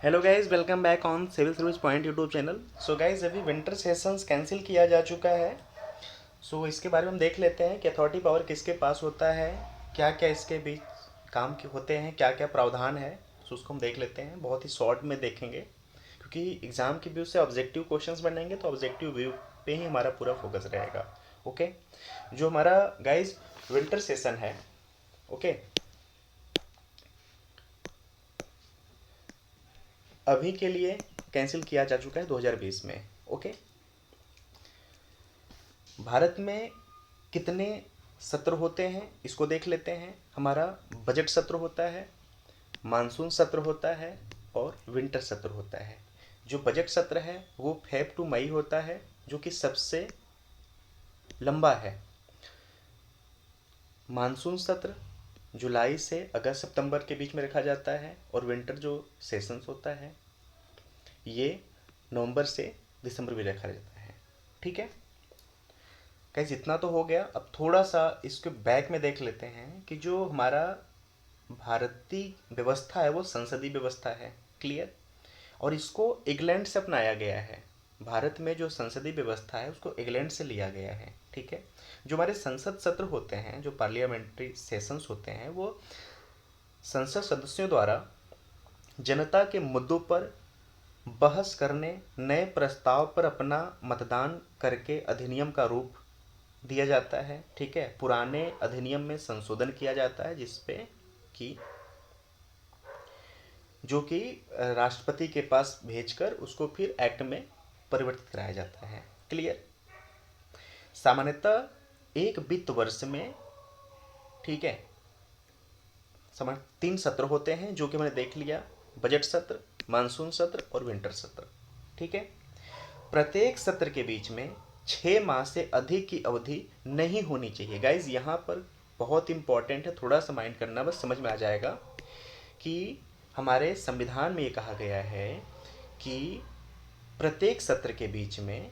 Hello guys, welcome back on civil service point YouTube channel. So guys, अभी winter sessions cancel किया जा चुका है। इसके बारे में हम देख लेते हैं कि अथॉरिटी पावर किसके पास होता है, क्या क्या इसके बीच काम के होते हैं, क्या क्या प्रावधान है। उसको हम देख लेते हैं, बहुत ही शॉर्ट में देखेंगे क्योंकि एग्ज़ाम के व्यू से ऑब्जेक्टिव क्वेश्चंस बनेंगे, तो ऑब्जेक्टिव व्यू पे ही हमारा पूरा फोकस रहेगा। ओके, जो हमारा गाइज विंटर सेशन है, ओके, अभी के लिए कैंसिल किया जा चुका है 2020 में। ओके, भारत में कितने सत्र होते हैं इसको देख लेते हैं। हमारा बजट सत्र होता है, मानसून सत्र होता है और विंटर सत्र होता है। जो बजट सत्र है वो फेब टू मई होता है, जो कि सबसे लंबा है। मानसून सत्र जुलाई से अगस्त सितंबर के बीच में रखा जाता है और विंटर जो सेशंस होता है ये नवंबर से दिसंबर में रखा जाता है। ठीक है गाइस, इतना तो हो गया। अब थोड़ा सा इसके बैक में देख लेते हैं कि जो हमारा भारतीय व्यवस्था है वो संसदीय व्यवस्था है। क्लियर। और इसको इंग्लैंड से अपनाया गया है। भारत में जो संसदीय व्यवस्था है उसको इंग्लैंड से लिया गया है। ठीक है, जो हमारे संसद सत्र होते हैं, जो पार्लियामेंट्री सेशंस होते हैं, वो संसद सदस्यों द्वारा जनता के मुद्दों पर बहस करने, नए प्रस्ताव पर अपना मतदान करके अधिनियम का रूप दिया जाता है। ठीक है, पुराने अधिनियम में संशोधन किया जाता है जिसपे कि जो कि राष्ट्रपति के पास भेजकर उसको फिर एक्ट में परिवर्तित कराया जाता है। क्लियर। सामान्यतः एक वित्त वर्ष में, ठीक है, सामान्य 3 सत्र होते हैं जो कि मैंने देख लिया: बजट सत्र, मानसून सत्र और विंटर सत्र। ठीक है, प्रत्येक सत्र के बीच में 6 माह से अधिक की अवधि नहीं होनी चाहिए। गाइज यहाँ पर बहुत इंपॉर्टेंट है, थोड़ा सा माइंड करना, बस समझ में आ जाएगा कि हमारे संविधान में ये कहा गया है कि प्रत्येक सत्र के बीच में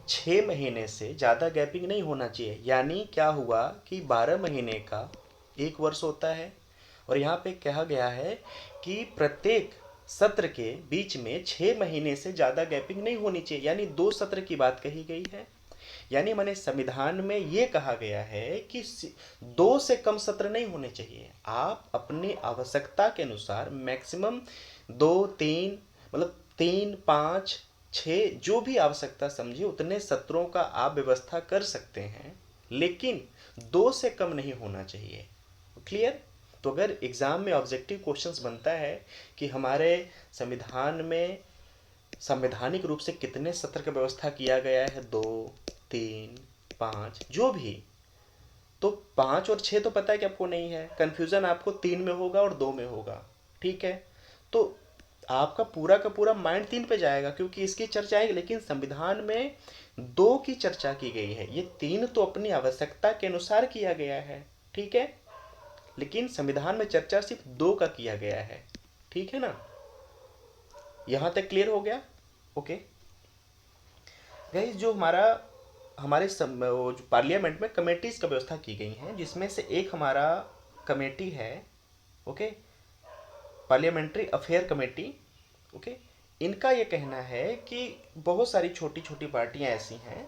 6 महीने से ज़्यादा गैपिंग नहीं होना चाहिए। यानी क्या हुआ कि 12 महीने का एक वर्ष होता है और यहाँ पे कहा गया है कि प्रत्येक सत्र के बीच में 6 महीने से ज़्यादा गैपिंग नहीं होनी चाहिए, यानी 2 सत्र की बात कही गई है। यानी मैंने संविधान में ये कहा गया है कि 2 से कम सत्र नहीं होने चाहिए। आप अपनी आवश्यकता के अनुसार मैक्सिमम 2 3, मतलब 3 5 6, जो भी आवश्यकता समझिए उतने सत्रों का आप व्यवस्था कर सकते हैं, लेकिन 2 से कम नहीं होना चाहिए। क्लियर। तो अगर एग्जाम में ऑब्जेक्टिव क्वेश्चंस बनता है कि हमारे संविधान में संवैधानिक रूप से कितने सत्र का व्यवस्था किया गया है, 2 3 5, जो भी, तो 5 और 6 तो पता है कि आपको नहीं है, कंफ्यूजन आपको 3 में होगा और 2 में होगा। ठीक है, तो आपका पूरा का पूरा माइंड 3 पे जाएगा क्योंकि इसकी चर्चा आएगी, लेकिन संविधान में 2 की चर्चा की गई है। ये 3 तो अपनी आवश्यकता के अनुसार किया गया है, ठीक है, लेकिन संविधान में चर्चा सिर्फ 2 का किया गया है। ठीक है ना, यहां तक क्लियर हो गया। ओके गाइस, जो जो पार्लियामेंट में कमेटीज का व्यवस्था की गई हैं, जिसमें से एक हमारा कमेटी है, okay, parliamentary affair committee. Okay, इनका ये कहना है कि बहुत सारी छोटी छोटी पार्टियां ऐसी हैं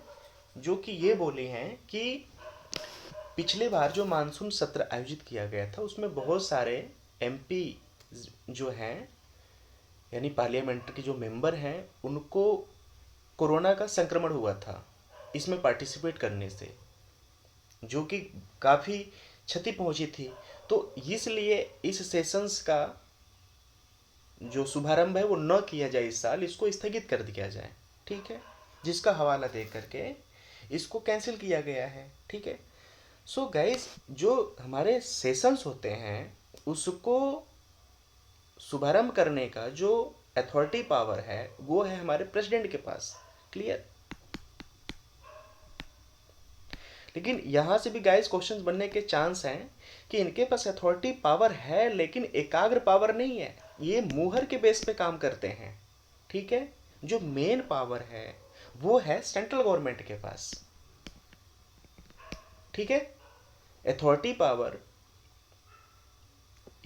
जो कि ये बोली हैं कि पिछले बार जो मानसून सत्र आयोजित किया गया था उसमें बहुत सारे एमपी जो हैं, यानी पार्लियामेंट के जो मेंबर हैं, उनको कोरोना का संक्रमण हुआ था इसमें पार्टिसिपेट करने से, जो कि काफ़ी क्षति पहुंची थी। तो इसलिए इस सेशंस का जो शुभारंभ है वो न किया जाए, इस साल इसको स्थगित कर दिया जाए। ठीक है, जिसका हवाला दे करके इसको कैंसिल किया गया है। ठीक है, सो गाइस, जो हमारे सेशंस होते हैं उसको शुभारंभ करने का जो अथॉरिटी पावर है वो है हमारे प्रेसिडेंट के पास। क्लियर। लेकिन यहाँ से भी गाइस क्वेश्चन बनने के चांस हैं कि इनके पास अथॉरिटी पावर है लेकिन एकाग्र पावर नहीं है, ये मुहर के बेस पे काम करते हैं। ठीक है, जो मेन पावर है वो है सेंट्रल गवर्नमेंट के पास। ठीक है, अथॉरिटी पावर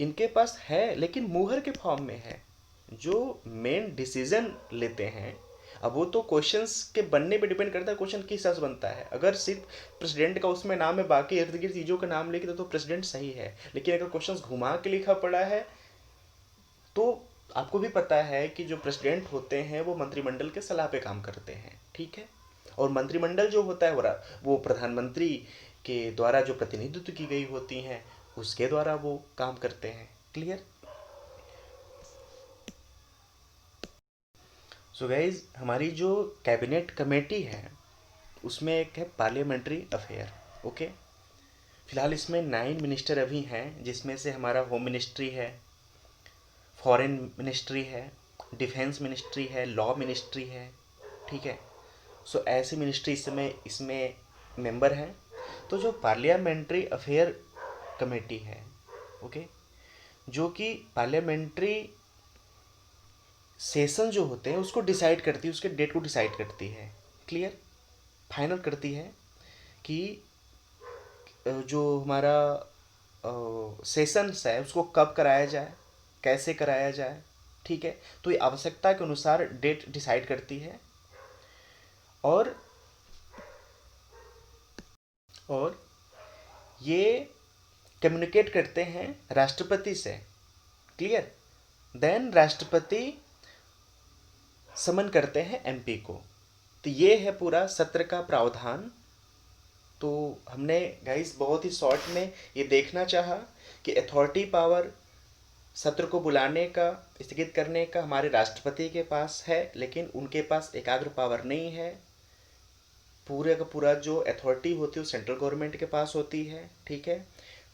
इनके पास है लेकिन मुहर के फॉर्म में है। जो मेन डिसीजन लेते हैं, अब वो तो क्वेश्चंस के बनने पे डिपेंड करता है क्वेश्चन किस हिसाब से बनता है। अगर सिर्फ प्रेसिडेंट का उसमें नाम है, बाकी इर्द गिर्द चीज़ों का नाम लेके तो प्रेसिडेंट सही है, लेकिन अगर क्वेश्चंस घुमा के लिखा पड़ा है तो आपको भी पता है कि जो प्रेसिडेंट होते हैं वो मंत्रिमंडल के सलाह पे काम करते हैं, ठीक है। और मंत्रिमंडल जो होता है वो प्रधानमंत्री के द्वारा जो प्रतिनिधित्व की गई होती हैं उसके द्वारा वो काम करते हैं। क्लियर? सो गाइज, हमारी जो कैबिनेट कमेटी है उसमें एक है पार्लियामेंट्री अफेयर। ओके, फिलहाल इसमें 9 मिनिस्टर अभी हैं, जिसमें से हमारा होम मिनिस्ट्री है, फॉरेन मिनिस्ट्री है, डिफेंस मिनिस्ट्री है, लॉ मिनिस्ट्री है, ठीक है। सो ऐसे मिनिस्ट्री इसमें मेंबर हैं। तो जो पार्लियामेंट्री अफेयर कमेटी है, ओके, जो कि पार्लियामेंट्री सेशन जो होते हैं उसको डिसाइड करती है, उसके डेट को डिसाइड करती है। क्लियर? फाइनल करती है कि जो हमारा सेशंस है उसको कब कराया जाए, कैसे कराया जाए, ठीक है। तो ये आवश्यकता के अनुसार डेट डिसाइड करती है और और ये कम्युनिकेट करते हैं राष्ट्रपति से। क्लियर? देन राष्ट्रपति समन करते हैं एमपी को। तो ये है पूरा सत्र का प्रावधान। तो हमने गाइस बहुत ही शॉर्ट में ये देखना चाहा कि अथॉरिटी पावर सत्र को बुलाने का, स्थगित करने का हमारे राष्ट्रपति के पास है, लेकिन उनके पास एकाग्र पावर नहीं है। पूरे का पूरा जो अथॉरिटी होती है वो सेंट्रल गवर्नमेंट के पास होती है, ठीक है।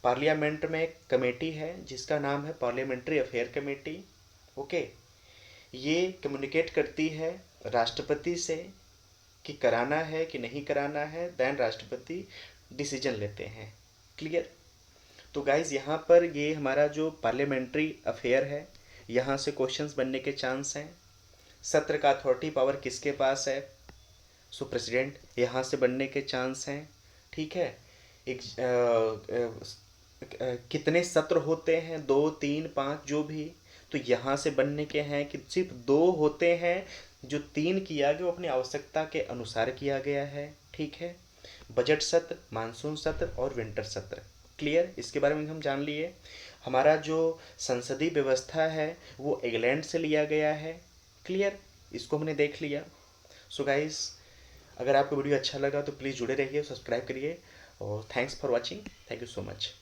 पार्लियामेंट में एक कमेटी है जिसका नाम है पार्लियामेंट्री अफेयर कमेटी। ओके, ये कम्युनिकेट करती है राष्ट्रपति से कि कराना है कि नहीं कराना है, देन राष्ट्रपति डिसीजन लेते हैं। क्लियर? तो गाइज, यहाँ पर ये हमारा जो पार्लियामेंट्री अफेयर है, यहाँ से क्वेश्चंस बनने के चांस हैं। सत्र का अथॉरिटी पावर किसके पास है? सो प्रेसिडेंट, यहाँ से बनने के चांस हैं, ठीक है। एक कितने सत्र होते हैं, 2, 3, 5 जो भी, तो यहाँ से बनने के हैं कि सिर्फ 2 होते हैं। जो 3 किया गया वो अपनी आवश्यकता के अनुसार किया गया है, ठीक है। बजट सत्र, मानसून सत्र और विंटर सत्र। क्लियर? इसके बारे में हम जान लिए। हमारा जो संसदीय व्यवस्था है वो इंग्लैंड से लिया गया है। क्लियर? इसको हमने देख लिया। सो गाइस, अगर आपको वीडियो अच्छा लगा तो प्लीज़ जुड़े रहिए, सब्सक्राइब करिए और thanks for watching. Thank you so much.